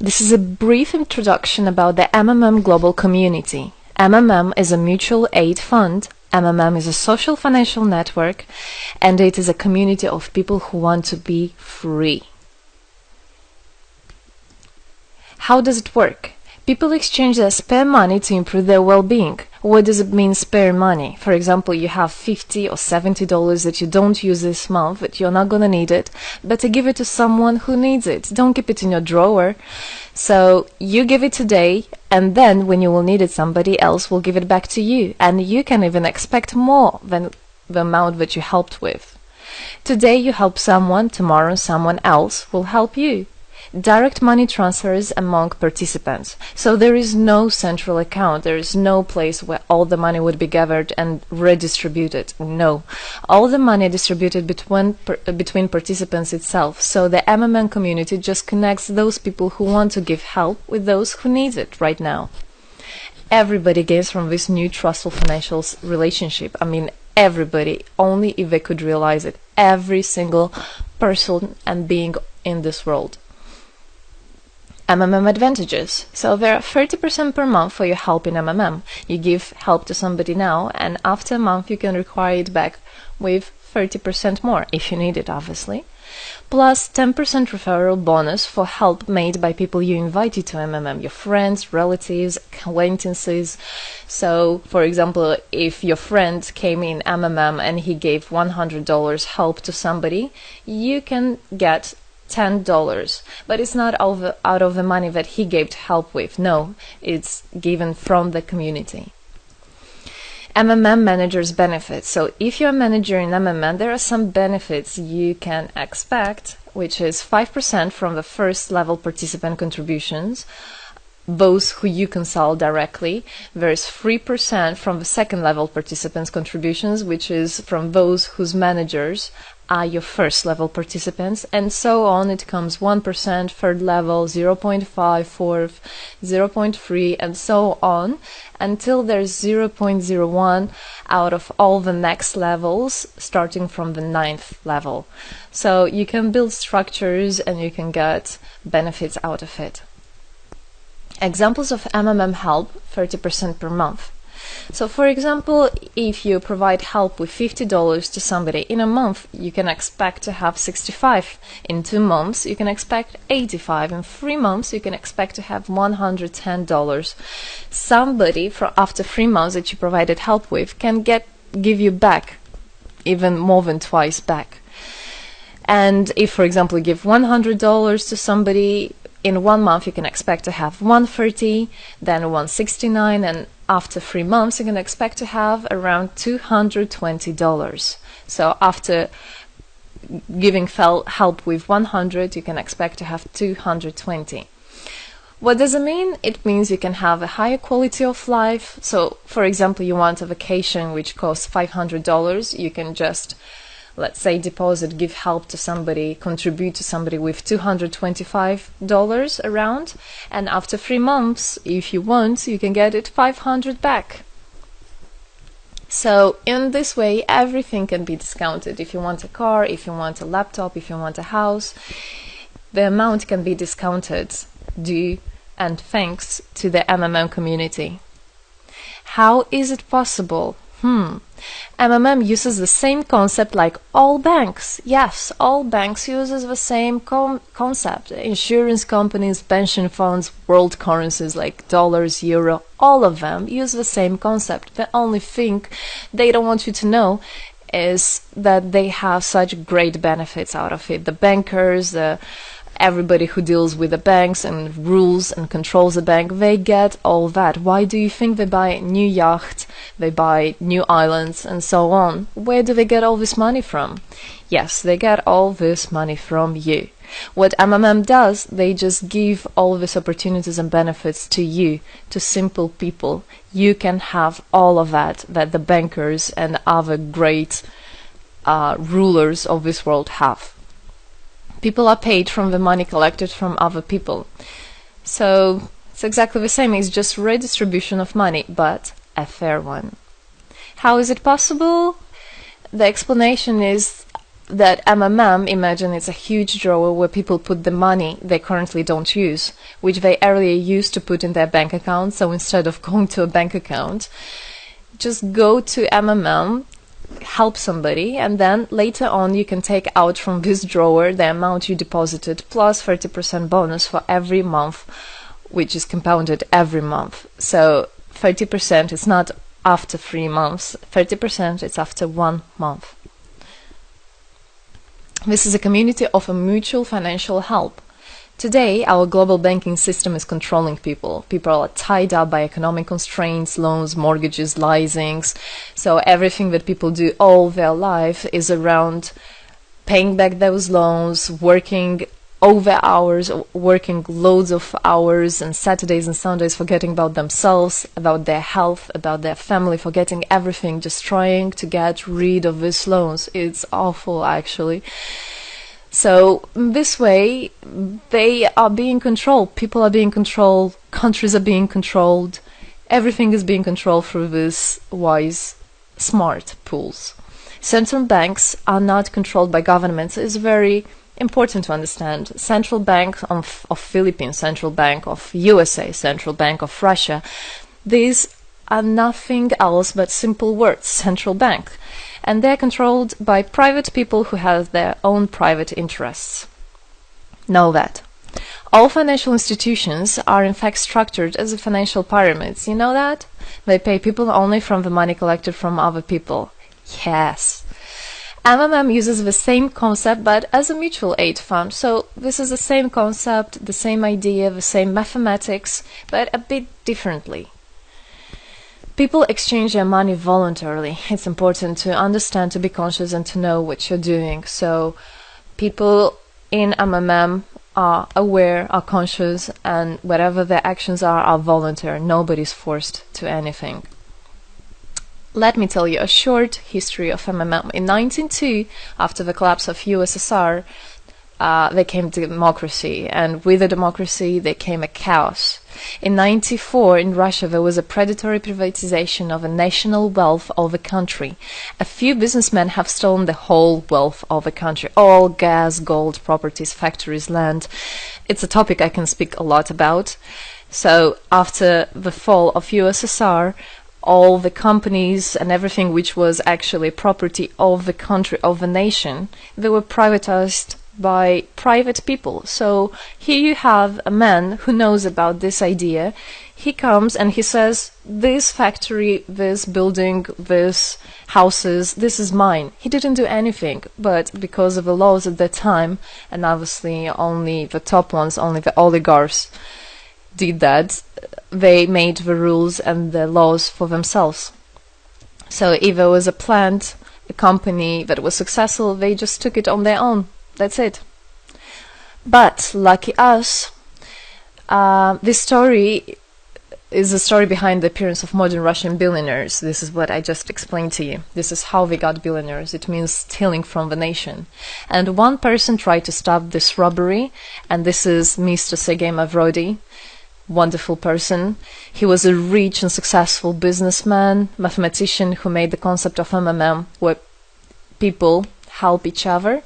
This is a brief introduction about the MMM global community. MMM is a mutual aid fund. MMM is a social financial network, and it is a community of people who want to be free. How does it work? People exchange their spare money to improve their well-being. What does it mean, spare money? For example, you have $50 or $70 that you don't use this month, but you're not gonna need it. Better give it to someone who needs it. Don't keep it in your drawer. So you give it today, and then when you will need it, somebody else will give it back to you. And you can even expect more than the amount that you helped with. Today you help someone, tomorrow someone else will help you. Direct money transfers among participants. So there is no central account. There is no place where all the money would be gathered and redistributed. No. All the money distributed between participants itself. So the MMM community just connects those people who want to give help with those who need it right now. Everybody gains from this new trustful financial relationship. I mean, everybody, only if they could realize it. Every single person and being in this world. MMM advantages. So there are 30% per month for your help in MMM. You give help to somebody now, and after a month you can require it back with 30% more, if you need it, obviously. Plus 10% referral bonus for help made by people you invited to MMM, your friends, relatives, acquaintances. So, for example, if your friend came in MMM and he gave $100 help to somebody, you can get $10, but it's not out of the money that he gave to help with. No, it's given from the community. MMM managers benefits. So if you're a manager in MMM, there are some benefits you can expect, which is 5% from the first level participant contributions, those who you consult directly. There's 3% from the second level participants contributions, which is from those whose managers are your first level participants, and so on. It comes 1%, third level, 0.5, fourth, 0.3, and so on, until there's 0.01 out of all the next levels, starting from the 9th level. So you can build structures and you can get benefits out of it. Examples of MMM help, 30% per month. So for example, if you provide help with $50 to somebody in a month, you can expect to have 65. In 2 months, you can expect 85. In 3 months, you can expect to have $110. Somebody after 3 months that you provided help with can give you back even more than twice back. And if, for example, you give $100 to somebody, in 1 month you can expect to have $130, then $169, and after 3 months you can expect to have around $220. So after giving help with 100, you can expect to have 220. What does it mean? It means you can have a higher quality of life. So for example, you want a vacation which costs $500, you can just, let's say, deposit, give help to somebody, contribute to somebody with $225 around, and after 3 months, if you want, you can get it $500 back. So in this way, everything can be discounted. If you want a car, if you want a laptop, if you want a house, the amount can be discounted due and thanks to the MMM community. How is it possible? MMM uses the same concept like all banks. Yes, all banks uses the same concept. Insurance companies, pension funds, world currencies like dollars, euro, all of them use the same concept. The only thing they don't want you to know is that they have such great benefits out of it. The bankers, everybody who deals with the banks and rules and controls the bank, they get all that. Why do you think they buy new yachts, they buy new islands, and so on? Where do they get all this money from? Yes, they get all this money from you. What MMM does, they just give all these opportunities and benefits to you, to simple people. You can have all of that the bankers and other great rulers of this world have. People are paid from the money collected from other people. So it's exactly the same. It's just redistribution of money, but a fair one. How is it possible? The explanation is that MMM, imagine it's a huge drawer where people put the money they currently don't use, which they earlier used to put in their bank account. So instead of going to a bank account, just go to MMM, help somebody, and then later on you can take out from this drawer the amount you deposited plus 30% bonus for every month, which is compounded every month. So 30% is not after 3 months, 30% is after 1 month. This is a community of a mutual financial help. Today, our global banking system is controlling people. People are tied up by economic constraints, loans, mortgages, leasings. So everything that people do all their life is around paying back those loans, working over hours, working loads of hours and Saturdays and Sundays, forgetting about themselves, about their health, about their family, forgetting everything, just trying to get rid of these loans. It's awful, actually. So this way, they are being controlled. People are being controlled. Countries are being controlled. Everything is being controlled through these wise, smart pools. Central banks are not controlled by governments. It's very important to understand. Central Bank of Philippines, Central Bank of USA, Central Bank of Russia, these are nothing else but simple words, central bank. And they're controlled by private people who have their own private interests. Know that. All financial institutions are in fact structured as financial pyramids. You know that? They pay people only from the money collected from other people. Yes. MMM uses the same concept but as a mutual aid fund. So this is the same concept, the same idea, the same mathematics, but a bit differently. People exchange their money voluntarily. It's important to understand, to be conscious and to know what you're doing. So people in MMM are aware, are conscious, and whatever their actions are voluntary. Nobody's forced to anything. Let me tell you a short history of MMM. In 1902, after the collapse of USSR, there came democracy, and with the democracy there came a chaos. In 1994, in Russia, there was a predatory privatization of a national wealth of the country. A few businessmen have stolen the whole wealth of the country, all gas, gold, properties, factories, land. It's a topic I can speak a lot about. So after the fall of USSR, all the companies and everything which was actually property of the country, of the nation, they were privatized by private people. So here you have a man who knows about this idea. He comes and he says, this factory, this building, this houses, this is mine. He didn't do anything, but because of the laws at that time, and obviously only the top ones, only the oligarchs did that, they made the rules and the laws for themselves. So if there was a plant, a company that was successful, they just took it on their own. That's it. But lucky us, this story is the story behind the appearance of modern Russian billionaires. This is what I just explained to you. This is how they got billionaires. It means stealing from the nation. And one person tried to stop this robbery, and this is Mr. Sergei Mavrodi. Wonderful person. He was a rich and successful businessman, mathematician who made the concept of MMM, where people help each other.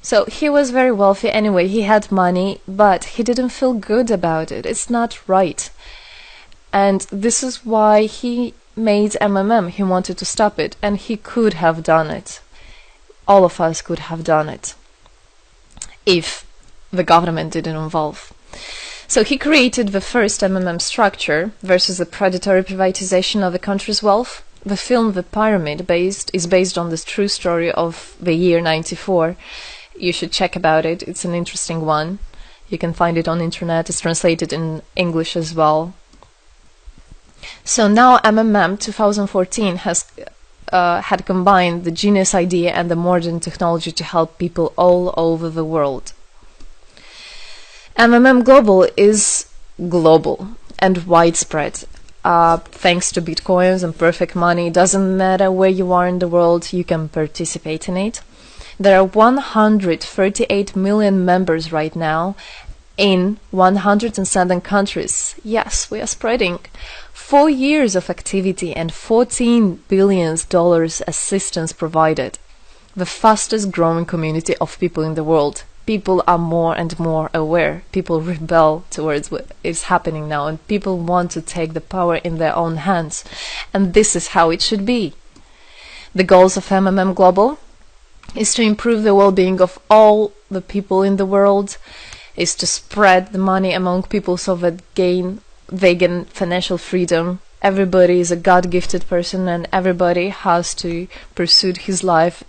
So he was very wealthy anyway, he had money, but he didn't feel good about it. It's not right. And this is why he made MMM. He wanted to stop it, and he could have done it. All of us could have done it if the government didn't involve. So he created the first MMM structure versus the predatory privatization of the country's wealth. The film The Pyramid is based on this true story of the year 94. You should check about it. It's an interesting one. You can find it on internet. It's translated in English as well. So now MMM 2014 has had combined the genius idea and the modern technology to help people all over the world. MMM Global is global and widespread. Thanks to Bitcoins and perfect money, doesn't matter where you are in the world, you can participate in it. There are 138 million members right now in 107 countries. Yes, we are spreading. 4 years of activity and $14 billion assistance provided. the fastest growing community of people in the world. People are more and more aware. People rebel towards what is happening now, and people want to take the power in their own hands. And this is how it should be. The goals of MMM Global is to improve the well-being of all the people in the world, is to spread the money among people so that they gain financial freedom. Everybody is a God-gifted person, and everybody has to pursue his life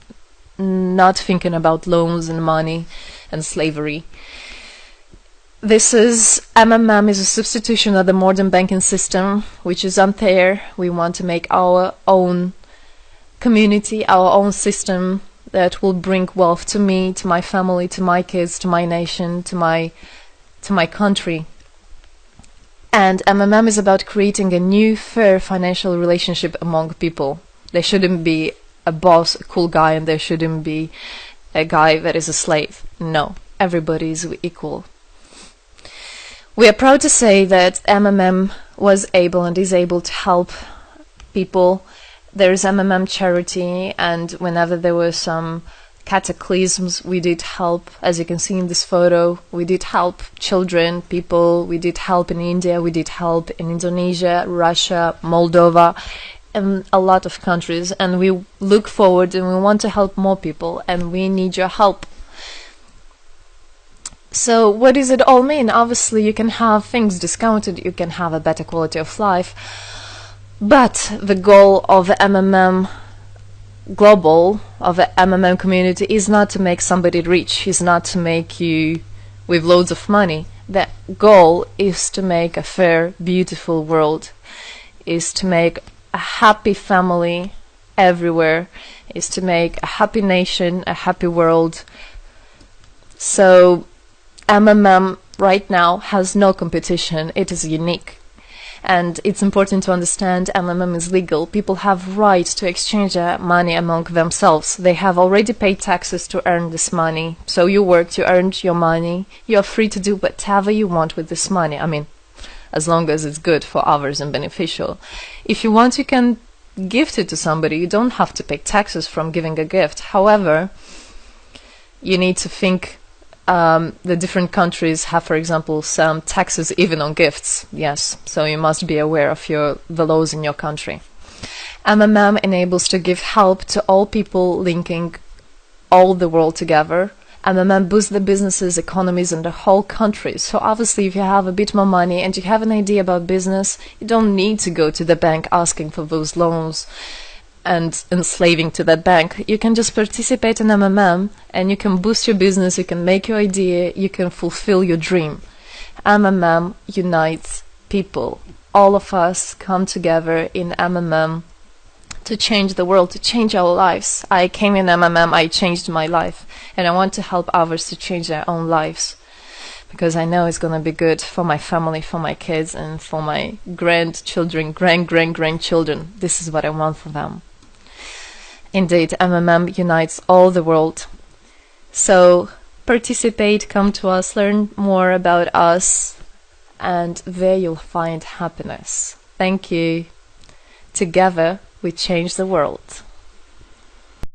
not thinking about loans and money and slavery. This is MMM is a substitution of the modern banking system, which is unfair. We want to make our own community, our own system that will bring wealth to me, to my family, to my kids, to my nation, to my country. And MMM is about creating a new, fair financial relationship among people. There shouldn't be a boss, a cool guy, and there shouldn't be a guy that is a slave. No, everybody is equal. We are proud to say that MMM was able and is able to help people. There is MMM charity, and whenever there were some cataclysms, we did help. As you can see in this photo, we did help children, people. We did help in India, we did help in Indonesia, Russia, Moldova, and a lot of countries. And we look forward and we want to help more people, and we need your help. So what does it all mean? Obviously, you can have things discounted, you can have a better quality of life, but the goal of the MMM Global, of the MMM community, is not to make somebody rich, is not to make you with loads of money. The goal is to make a fair, beautiful world, is to make a happy family everywhere, is to make a happy nation, a happy world. So MMM right now has no competition, it is unique. And it's important to understand MMM is legal. People have right to exchange their money among themselves. They have already paid taxes to earn this money. So you worked, you earned your money. You're free to do whatever you want with this money. I mean, as long as it's good for others and beneficial. If you want, you can gift it to somebody. You don't have to pay taxes from giving a gift. However, you need to think the different countries have, for example, some taxes even on gifts. Yes, so you must be aware of the laws in your country. MMM enables to give help to all people, linking all the world together. MMM boosts the businesses, economies, and the whole country. So obviously, if you have a bit more money and you have an idea about business, you don't need to go to the bank asking for those loans and enslaving to that bank. You can just participate in MMM and you can boost your business, you can make your idea, you can fulfill your dream. MMM unites people. All of us come together in MMM to change the world, to change our lives. I came in MMM, I changed my life, and I want to help others to change their own lives, because I know it's going to be good for my family, for my kids, and for my grandchildren, grandchildren. This is what I want for them. Indeed, MMM unites all the world. So participate, come to us, learn more about us, and there you'll find happiness. Thank you. Together we change the world.